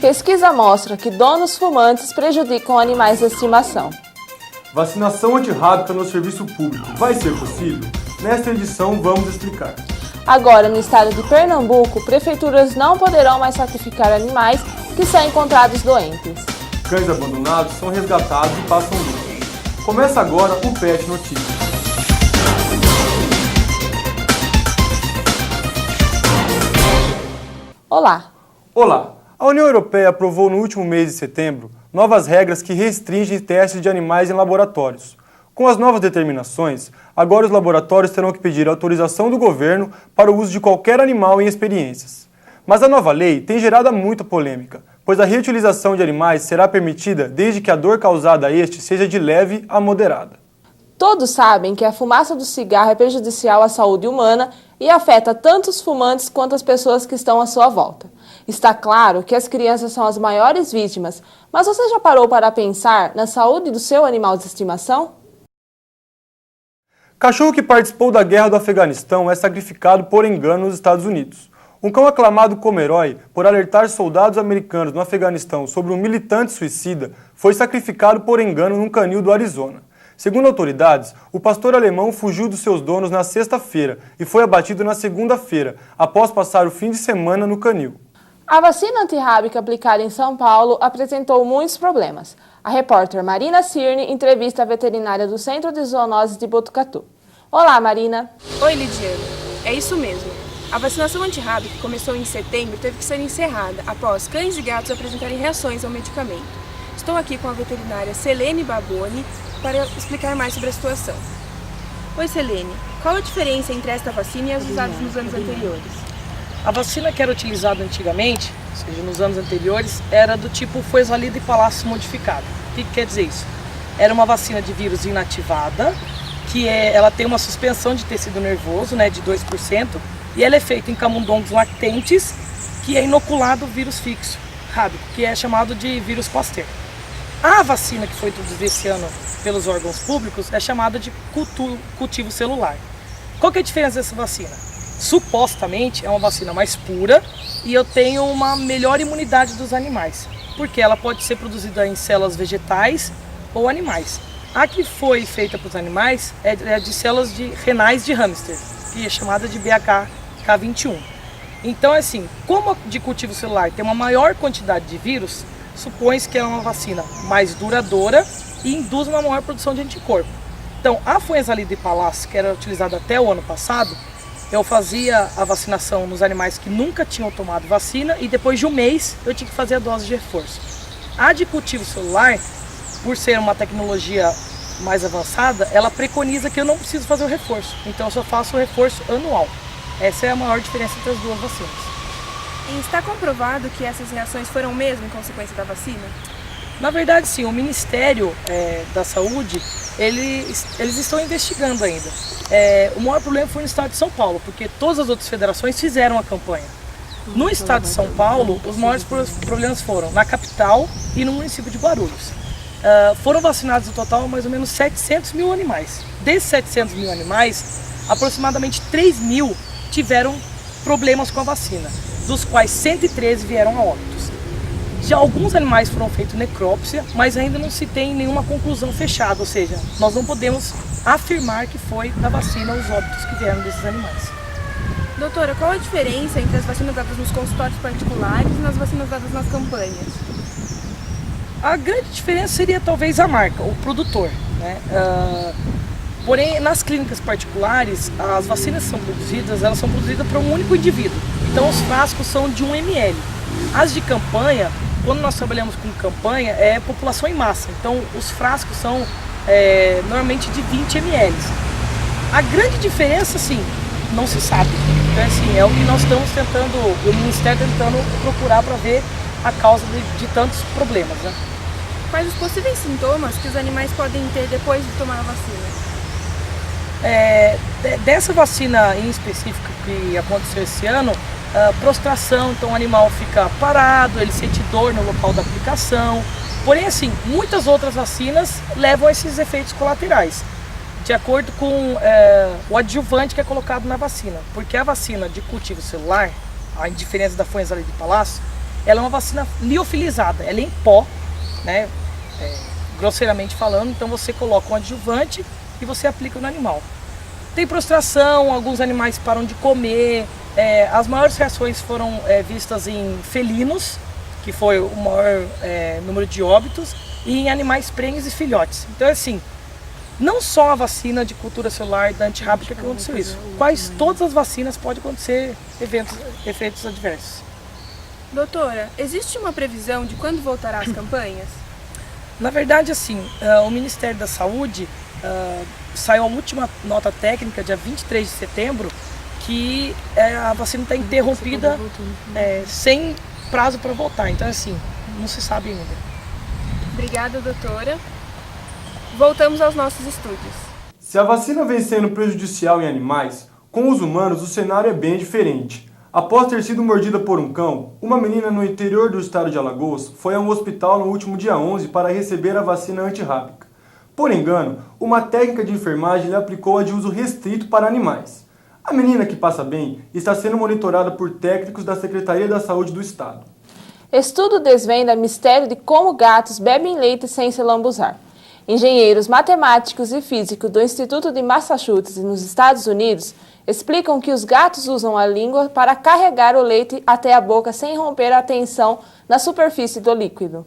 Pesquisa mostra que donos fumantes prejudicam animais de estimação. Vacinação antirrábica no serviço público vai ser possível? Nesta edição vamos explicar. Agora, no estado de Pernambuco, prefeituras não poderão mais sacrificar animais que são encontrados doentes. Cães abandonados são resgatados e passam luto. Começa agora o Pet Notícias. Olá! Olá! A União Europeia aprovou no último mês de setembro novas regras que restringem testes de animais em laboratórios. Com as novas determinações, agora os laboratórios terão que pedir autorização do governo para o uso de qualquer animal em experiências. Mas a nova lei tem gerado muita polêmica, pois a reutilização de animais será permitida desde que a dor causada a este seja de leve a moderada. Todos sabem que a fumaça do cigarro é prejudicial à saúde humana e afeta tanto os fumantes quanto as pessoas que estão à sua volta. Está claro que as crianças são as maiores vítimas, mas você já parou para pensar na saúde do seu animal de estimação? Cachorro que participou da guerra do Afeganistão é sacrificado por engano nos Estados Unidos. Um cão aclamado como herói por alertar soldados americanos no Afeganistão sobre um militante suicida foi sacrificado por engano num canil do Arizona. Segundo autoridades, o pastor alemão fugiu dos seus donos na sexta-feira e foi abatido na segunda-feira, após passar o fim de semana no canil. A vacina antirrábica aplicada em São Paulo apresentou muitos problemas. A repórter Marina Cirne entrevista a veterinária do Centro de Zoonoses de Botucatu. Olá, Marina. Oi, Lidiane. É isso mesmo. A vacinação antirrábica que começou em setembro teve que ser encerrada após cães e gatos apresentarem reações ao medicamento. Estou aqui com a veterinária Selene Baboni para explicar mais sobre a situação. Oi, Selene. Qual a diferença entre esta vacina e as usadas nos anos anteriores? A vacina que era utilizada antigamente, ou seja, nos anos anteriores, era do tipo Fuesalida e Palácio modificado. O que quer dizer isso? Era uma vacina de vírus inativada, ela tem uma suspensão de tecido nervoso, de 2%, e ela é feita em camundongos lactentes, que é inoculado o vírus fixo, rábico, que é chamado de vírus Pasteur. A vacina que foi introduzida esse ano pelos órgãos públicos é chamada de cultivo celular. Qual que é a diferença dessa vacina? Supostamente é uma vacina mais pura e eu tenho uma melhor imunidade dos animais, porque ela pode ser produzida em células vegetais ou animais. A que foi feita para os animais é de células renais de hamster, que é chamada de BHK21. Então, assim, como a de cultivo celular tem uma maior quantidade de vírus, supõe-se que é uma vacina mais duradoura e induz uma maior produção de anticorpo. Então, a Fuensalida e Palácio, que era utilizada até o ano passado, eu fazia a vacinação nos animais que nunca tinham tomado vacina e depois de um mês eu tinha que fazer a dose de reforço. A de cultivo celular, por ser uma tecnologia mais avançada, ela preconiza que eu não preciso fazer o reforço. Então eu só faço o reforço anual. Essa é a maior diferença entre as duas vacinas. E está comprovado que essas reações foram mesmo em consequência da vacina? Na verdade, sim. O Ministério da Saúde, eles estão investigando ainda. O maior problema foi no estado de São Paulo, porque todas as outras federações fizeram a campanha. No estado de São Paulo, os maiores problemas foram na capital e no município de Guarulhos. Foram vacinados no total mais ou menos 700 mil animais. Desses 700 mil animais, aproximadamente 3 mil tiveram problemas com a vacina, dos quais 113 vieram a óbitos. De alguns animais foram feitos necrópsia, mas ainda não se tem nenhuma conclusão fechada, ou seja, nós não podemos afirmar que foi da vacina os óbitos que vieram desses animais. Doutora, qual a diferença entre as vacinas dadas nos consultórios particulares e nas vacinas dadas nas campanhas? A grande diferença seria talvez a marca, o produtor, Porém, nas clínicas particulares, as vacinas que são produzidas, elas são produzidas para um único indivíduo. Então os frascos são de 1 ml. As de campanha, quando nós trabalhamos com campanha, é população em massa. Então os frascos são normalmente de 20 ml. A grande diferença, sim, não se sabe. Então assim, é o que nós estamos tentando, o Ministério tentando procurar para ver a causa de tantos problemas. Quais os possíveis sintomas que os animais podem ter depois de tomar a vacina? Dessa vacina em específico que aconteceu esse ano, prostração, então o animal fica parado, ele sente dor no local da aplicação. Porém, assim, muitas outras vacinas levam a esses efeitos colaterais, de acordo com o adjuvante que é colocado na vacina. Porque a vacina de cultivo celular, a diferença da Fuensalida e Palácio, ela é uma vacina liofilizada, ela é em pó, né? Grosseiramente falando, então você coloca um adjuvante e você aplica no animal. Tem prostração, alguns animais param de comer, as maiores reações foram vistas em felinos, que foi o maior número de óbitos, e em animais prenhes e filhotes. Então assim, não só a vacina de cultura celular da antirrábica que aconteceu isso, todas as vacinas podem acontecer efeitos adversos. Doutora, existe uma previsão de quando voltará as campanhas? Na verdade, assim, o Ministério da Saúde saiu a última nota técnica, dia 23 de setembro, que a vacina está interrompida sem prazo para voltar. Então, assim, não se sabe ainda. Obrigada, doutora. Voltamos aos nossos estúdios. Se a vacina vem sendo prejudicial em animais, com os humanos o cenário é bem diferente. Após ter sido mordida por um cão, uma menina no interior do estado de Alagoas foi a um hospital no último dia 11 para receber a vacina antirrábica. Por engano, uma técnica de enfermagem lhe aplicou a de uso restrito para animais. A menina, que passa bem, está sendo monitorada por técnicos da Secretaria da Saúde do Estado. Estudo desvenda mistério de como gatos bebem leite sem se lambuzar. Engenheiros matemáticos e físicos do Instituto de Massachusetts, nos Estados Unidos, explicam que os gatos usam a língua para carregar o leite até a boca sem romper a tensão na superfície do líquido.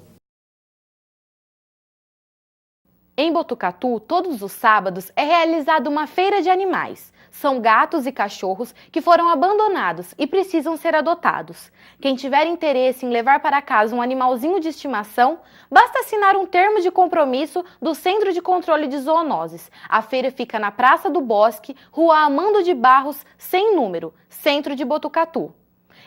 Em Botucatu, todos os sábados é realizada uma feira de animais. São gatos e cachorros que foram abandonados e precisam ser adotados. Quem tiver interesse em levar para casa um animalzinho de estimação, basta assinar um termo de compromisso do Centro de Controle de Zoonoses. A feira fica na Praça do Bosque, Rua Amando de Barros, sem número, Centro de Botucatu.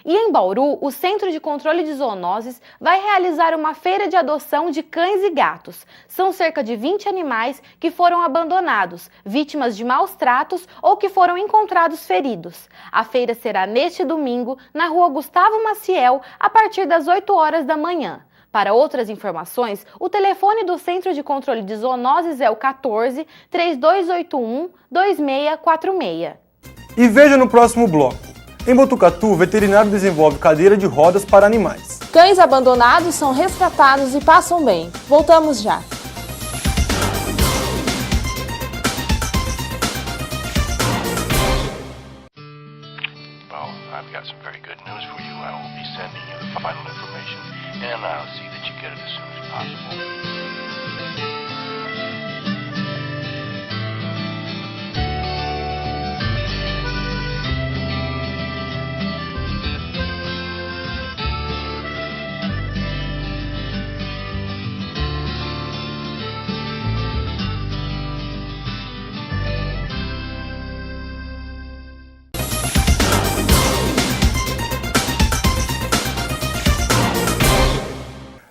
E em Bauru, o Centro de Controle de Zoonoses vai realizar uma feira de adoção de cães e gatos. São cerca de 20 animais que foram abandonados, vítimas de maus tratos ou que foram encontrados feridos. A feira será neste domingo, na Rua Gustavo Maciel, a partir das 8 horas da manhã. Para outras informações, o telefone do Centro de Controle de Zoonoses é o 14 3281 2646. E veja no próximo bloco. Em Botucatu, o veterinário desenvolve cadeira de rodas para animais. Cães abandonados são resgatados e passam bem. Voltamos já. Well, I've got some very good news for you. I will be sending you the final information, and I'll see that you get it as soon as possible.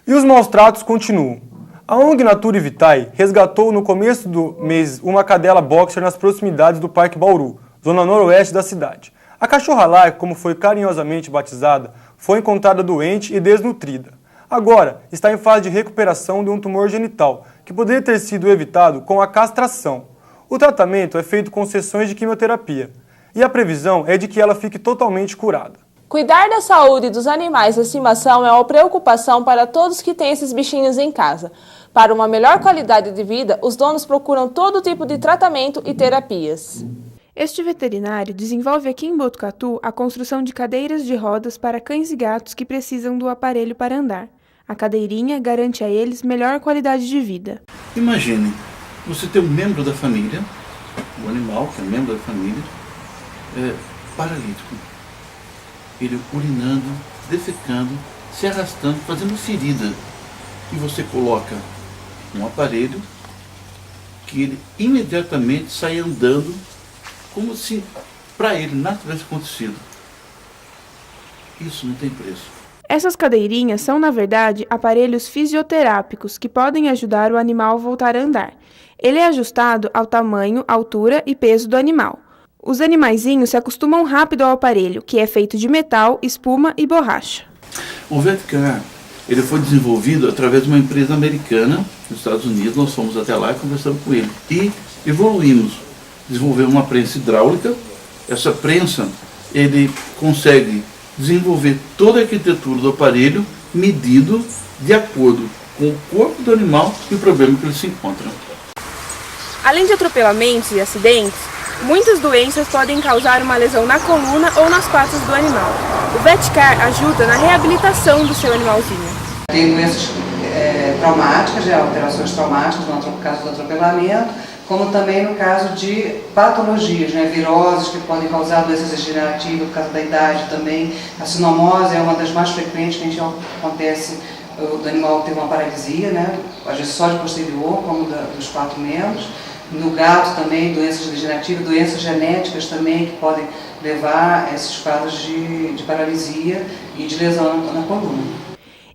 E os maus tratos continuam. A ONG Natura Vitae resgatou no começo do mês uma cadela boxer nas proximidades do Parque Bauru, zona noroeste da cidade. A cachorra lar, como foi carinhosamente batizada, foi encontrada doente e desnutrida. Agora está em fase de recuperação de um tumor genital, que poderia ter sido evitado com a castração. O tratamento é feito com sessões de quimioterapia, e a previsão é de que ela fique totalmente curada. Cuidar da saúde dos animais de estimação é uma preocupação para todos que têm esses bichinhos em casa. Para uma melhor qualidade de vida, os donos procuram todo tipo de tratamento e terapias. Este veterinário desenvolve aqui em Botucatu a construção de cadeiras de rodas para cães e gatos que precisam do aparelho para andar. A cadeirinha garante a eles melhor qualidade de vida. Imagine, você ter um membro da família, um animal que é um membro da família, paralítico. Ele urinando, defecando, se arrastando, fazendo ferida. E você coloca um aparelho que ele imediatamente sai andando como se para ele nada tivesse acontecido. Isso não tem preço. Essas cadeirinhas são, na verdade, aparelhos fisioterápicos que podem ajudar o animal a voltar a andar. Ele é ajustado ao tamanho, altura e peso do animal. Os animaizinhos se acostumam rápido ao aparelho, que é feito de metal, espuma e borracha. O VetCare, ele foi desenvolvido através de uma empresa americana, nos Estados Unidos. Nós fomos até lá e conversamos com ele. E evoluímos. Desenvolvemos uma prensa hidráulica. Essa prensa, ele consegue desenvolver toda a arquitetura do aparelho medido de acordo com o corpo do animal e o problema que ele se encontra. Além de atropelamentos e acidentes, muitas doenças podem causar uma lesão na coluna ou nas patas do animal. O VetCar ajuda na reabilitação do seu animalzinho. Tem doenças traumáticas, alterações traumáticas, no caso do atropelamento, como também no caso de patologias, viroses que podem causar doenças degenerativas por causa da idade também. A sinomose é uma das mais frequentes que acontece do animal ter uma paralisia, às vezes só de posterior, como dos 4 membros. No gato também, doenças degenerativas, doenças genéticas também que podem levar a esses quadros de paralisia e de lesão na coluna.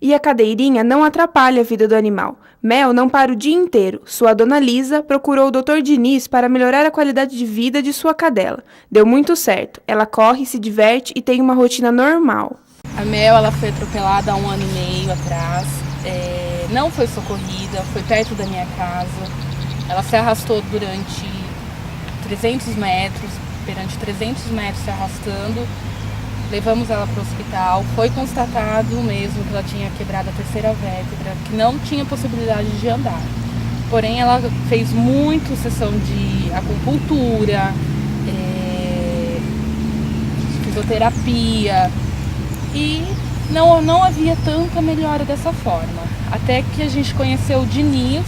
E a cadeirinha não atrapalha a vida do animal. Mel não para o dia inteiro. Sua dona Lisa procurou o Dr. Diniz para melhorar a qualidade de vida de sua cadela. Deu muito certo. Ela corre, se diverte e tem uma rotina normal. A Mel ela foi atropelada há 1 ano e meio atrás. Não foi socorrida, foi perto da minha casa. Ela se arrastou durante 300 metros, se arrastando. Levamos ela para o hospital, foi constatado mesmo que ela tinha quebrado a 3ª vértebra, que não tinha possibilidade de andar. Porém, ela fez muito sessão de acupuntura, fisioterapia e não havia tanta melhora dessa forma. Até que a gente conheceu o Diniz,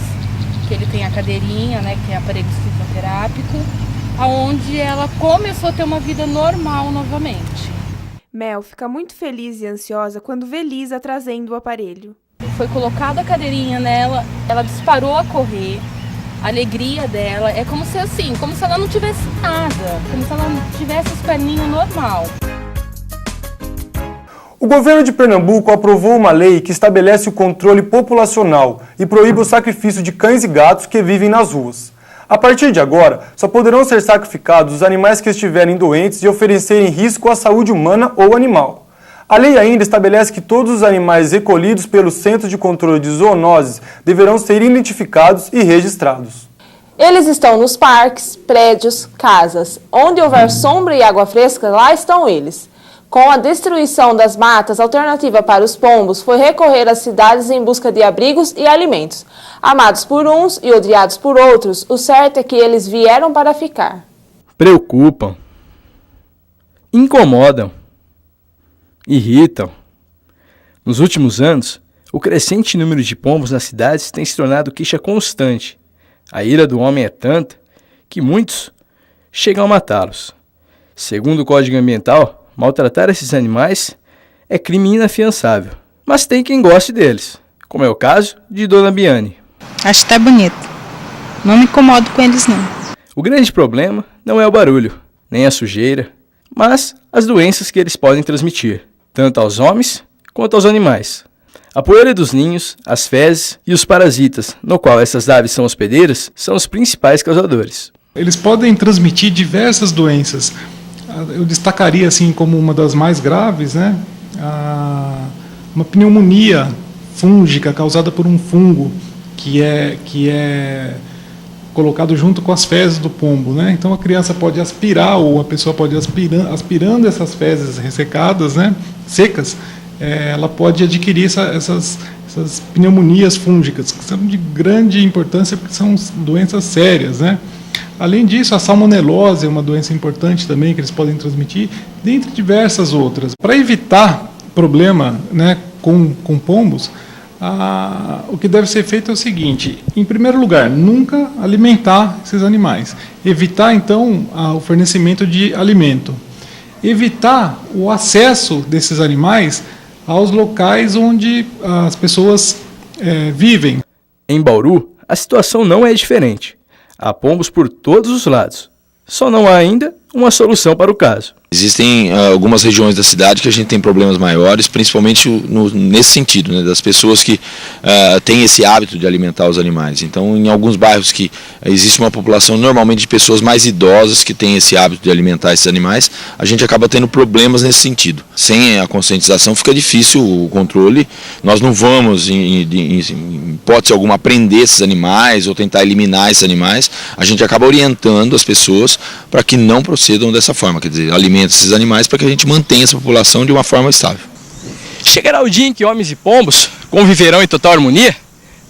que ele tem a cadeirinha, que é aparelho fisioterápico, onde ela começou a ter uma vida normal novamente. Mel fica muito feliz e ansiosa quando vê Lisa trazendo o aparelho. Foi colocada a cadeirinha nela, ela disparou a correr, a alegria dela é como se ela não tivesse nada, como se ela não tivesse as perninhas normal. O governo de Pernambuco aprovou uma lei que estabelece o controle populacional e proíbe o sacrifício de cães e gatos que vivem nas ruas. A partir de agora, só poderão ser sacrificados os animais que estiverem doentes e oferecerem risco à saúde humana ou animal. A lei ainda estabelece que todos os animais recolhidos pelo Centro de Controle de Zoonoses deverão ser identificados e registrados. Eles estão nos parques, prédios, casas. Onde houver sombra e água fresca, lá estão eles. Com a destruição das matas, a alternativa para os pombos foi recorrer às cidades em busca de abrigos e alimentos. Amados por uns e odiados por outros, o certo é que eles vieram para ficar. Preocupam, incomodam, irritam. Nos últimos anos, o crescente número de pombos nas cidades tem se tornado queixa constante. A ira do homem é tanta que muitos chegam a matá-los. Segundo o Código Ambiental, maltratar esses animais é crime inafiançável, mas tem quem goste deles, como é o caso de Dona Biane. Acho até bonito. Não me incomodo com eles, não. O grande problema não é o barulho, nem a sujeira, mas as doenças que eles podem transmitir, tanto aos homens quanto aos animais. A poeira dos ninhos, as fezes e os parasitas, no qual essas aves são hospedeiras, são os principais causadores. Eles podem transmitir diversas doenças. Eu destacaria como uma das mais graves, uma pneumonia fúngica causada por um fungo que é colocado junto com as fezes do pombo, Então a criança pode aspirar ou a pessoa pode aspirando essas fezes ressecadas, secas, ela pode adquirir essas pneumonias fúngicas que são de grande importância porque são doenças sérias, Além disso, a salmonelose é uma doença importante também que eles podem transmitir, dentre diversas outras. Para evitar problema com pombos, o que deve ser feito é o seguinte: em primeiro lugar, nunca alimentar esses animais. Evitar, então, o fornecimento de alimento. Evitar o acesso desses animais aos locais onde as pessoas vivem. Em Bauru, a situação não é diferente. Há pombos por todos os lados. Só não há ainda uma solução para o caso. Existem algumas regiões da cidade que a gente tem problemas maiores, principalmente nesse sentido, das pessoas que têm esse hábito de alimentar os animais. Então, em alguns bairros que existe uma população normalmente de pessoas mais idosas que têm esse hábito de alimentar esses animais, a gente acaba tendo problemas nesse sentido. Sem a conscientização fica difícil o controle. Nós não vamos, em hipótese alguma, prender esses animais ou tentar eliminar esses animais. A gente acaba orientando as pessoas para que não procedam dessa forma, quer dizer, alimentar alimenta esses animais para que a gente mantenha essa população de uma forma estável. Chegará o dia em que homens e pombos conviverão em total harmonia?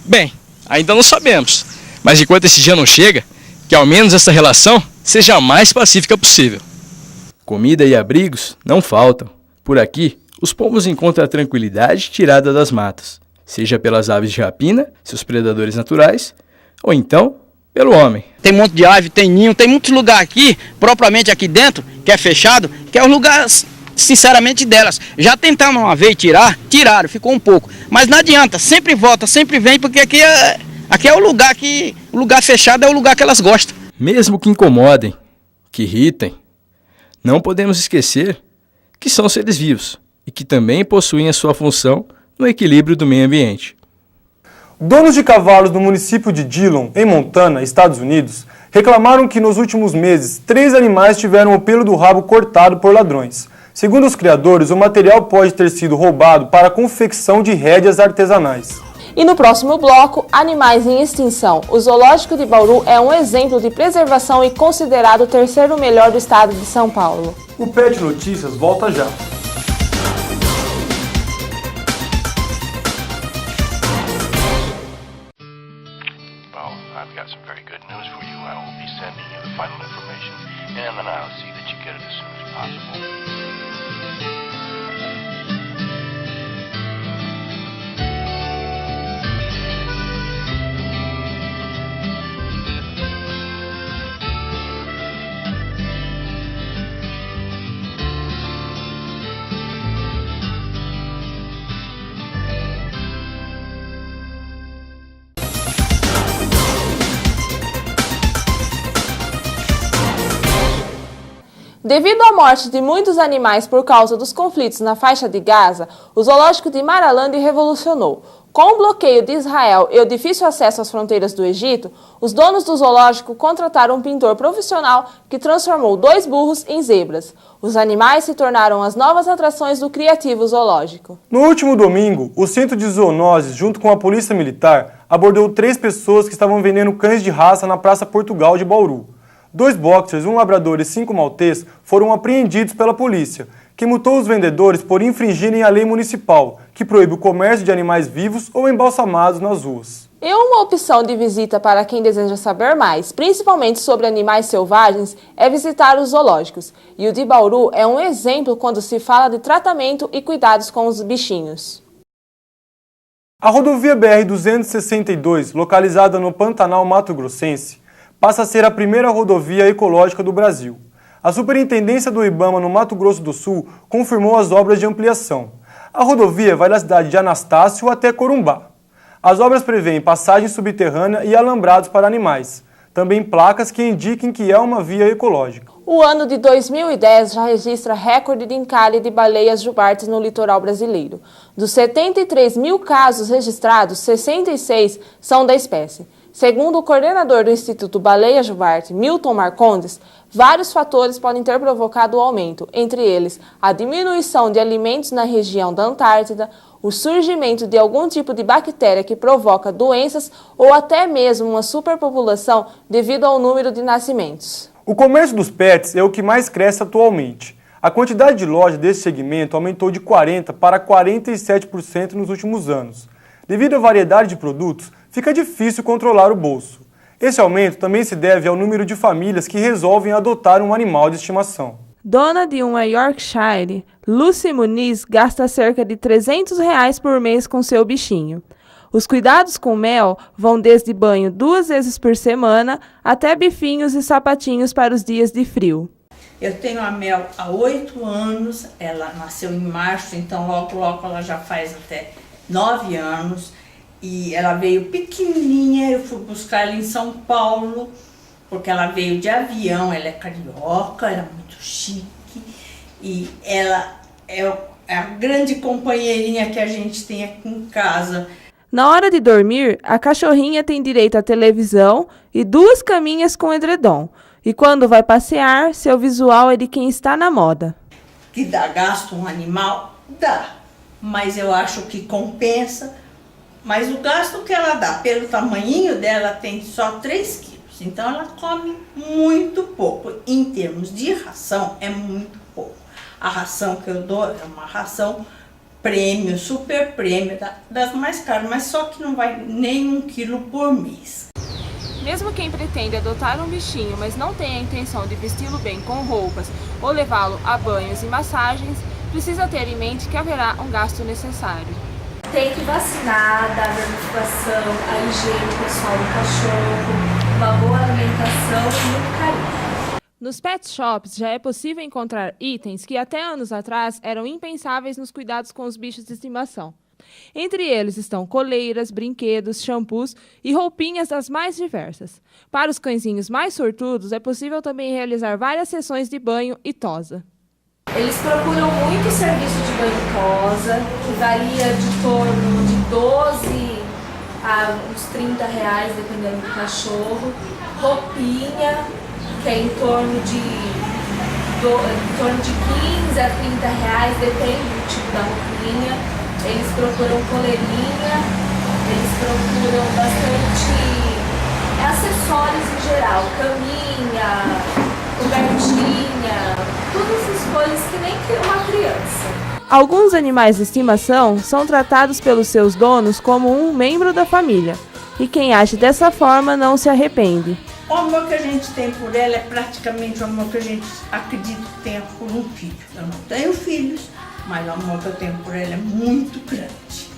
Bem, ainda não sabemos, mas enquanto esse dia não chega, que ao menos essa relação seja a mais pacífica possível. Comida e abrigos não faltam. Por aqui, os pombos encontram a tranquilidade tirada das matas, seja pelas aves de rapina, seus predadores naturais, ou então pelo homem. Tem um monte de ave, tem ninho, tem muitos lugares aqui, propriamente aqui dentro, que é fechado, que é o lugar, sinceramente, delas. Já tentaram uma vez tiraram, ficou um pouco. Mas não adianta, sempre volta, sempre vem, porque aqui é o lugar fechado é o lugar que elas gostam. Mesmo que incomodem, que irritem, não podemos esquecer que são seres vivos e que também possuem a sua função no equilíbrio do meio ambiente. Donos de cavalos no município de Dillon, em Montana, Estados Unidos, reclamaram que nos últimos meses 3 animais tiveram o pelo do rabo cortado por ladrões. Segundo os criadores, o material pode ter sido roubado para a confecção de rédeas artesanais. E no próximo bloco, animais em extinção. O zoológico de Bauru é um exemplo de preservação e considerado o 3º melhor do estado de São Paulo. O Pet Notícias volta já. Well, I've got some very good news for you. I will be sending you the final information, and then I'll see that you get it as soon as possible. Devido à morte de muitos animais por causa dos conflitos na faixa de Gaza, o zoológico de Maralande revolucionou. Com o bloqueio de Israel e o difícil acesso às fronteiras do Egito, os donos do zoológico contrataram um pintor profissional que transformou 2 burros em zebras. Os animais se tornaram as novas atrações do criativo zoológico. No último domingo, o Centro de Zoonoses, junto com a Polícia Militar, abordou 3 pessoas que estavam vendendo cães de raça na Praça Portugal de Bauru. 2 boxers, 1 labrador e 5 maltês foram apreendidos pela polícia, que multou os vendedores por infringirem a lei municipal, que proíbe o comércio de animais vivos ou embalsamados nas ruas. E uma opção de visita para quem deseja saber mais, principalmente sobre animais selvagens, é visitar os zoológicos. E o de Bauru é um exemplo quando se fala de tratamento e cuidados com os bichinhos. A rodovia BR-262, localizada no Pantanal Mato Grossense, passa a ser a primeira rodovia ecológica do Brasil. A Superintendência do IBAMA no Mato Grosso do Sul confirmou as obras de ampliação. A rodovia vai da cidade de Anastácio até Corumbá. As obras prevêem passagem subterrânea e alambrados para animais. Também placas que indiquem que é uma via ecológica. O ano de 2010 já registra recorde de encalhe de baleias jubartes no litoral brasileiro. Dos 73 mil casos registrados, 66 são da espécie. Segundo o coordenador do Instituto Baleia Jubarte, Milton Marcondes, vários fatores podem ter provocado o aumento, entre eles a diminuição de alimentos na região da Antártida, o surgimento de algum tipo de bactéria que provoca doenças ou até mesmo uma superpopulação devido ao número de nascimentos. O comércio dos pets é o que mais cresce atualmente. A quantidade de lojas desse segmento aumentou de 40% para 47% nos últimos anos. Devido à variedade de produtos, fica difícil controlar o bolso. Esse aumento também se deve ao número de famílias que resolvem adotar um animal de estimação. Dona de uma Yorkshire, Lucy Muniz gasta cerca de R$300 por mês com seu bichinho. Os cuidados com Mel vão desde banho 2 vezes por semana até bifinhos e sapatinhos para os dias de frio. Eu tenho a Mel há 8 anos, ela nasceu em março, então logo ela já faz até 9 anos. E ela veio pequenininha, eu fui buscar ela em São Paulo, porque ela veio de avião, ela é carioca, ela é muito chique. E ela é a grande companheirinha que a gente tem aqui em casa. Na hora de dormir, a cachorrinha tem direito à televisão e 2 caminhas com edredom. E quando vai passear, seu visual é de quem está na moda. Que dá gasto um animal? Dá, mas eu acho que compensa. Mas o gasto que ela dá, pelo tamanhinho dela, tem só 3 quilos. Então ela come muito pouco. Em termos de ração, é muito pouco. A ração que eu dou é uma ração prêmio, super prêmio, das mais caras, mas só que não vai nem 1 quilo por mês. Mesmo quem pretende adotar um bichinho, mas não tem a intenção de vesti-lo bem com roupas ou levá-lo a banhos e massagens, precisa ter em mente que haverá um gasto necessário. Tem que vacinar, dar vermifugação, a higiene pessoal do cachorro, uma boa alimentação e muito carinho. Nos pet shops já é possível encontrar itens que até anos atrás eram impensáveis nos cuidados com os bichos de estimação. Entre eles estão coleiras, brinquedos, shampoos e roupinhas das mais diversas. Para os cãezinhos mais sortudos, é possível também realizar várias sessões de banho e tosa. Eles procuram muito serviço de banho e tosa, que varia de torno de 12 a uns R$30, dependendo do cachorro. Roupinha, que é em torno de 15 a R$30, depende do tipo da roupinha. Eles procuram coleirinha, eles procuram bastante acessórios em geral, caminha, cobertinha, todas essas coisas que nem uma criança. Alguns animais de estimação são tratados pelos seus donos como um membro da família, e quem age dessa forma não se arrepende. O amor que a gente tem por ela é praticamente o amor que a gente acredita que tenha por um filho. Eu não tenho filhos, mas o amor que eu tenho por ela é muito grande.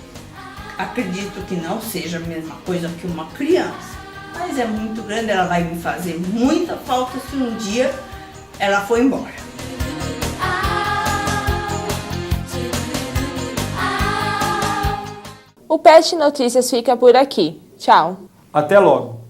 Acredito que não seja a mesma coisa que uma criança, mas é muito grande, ela vai me fazer muita falta se um dia ela for embora. O Pet Notícias fica por aqui. Tchau. Até logo.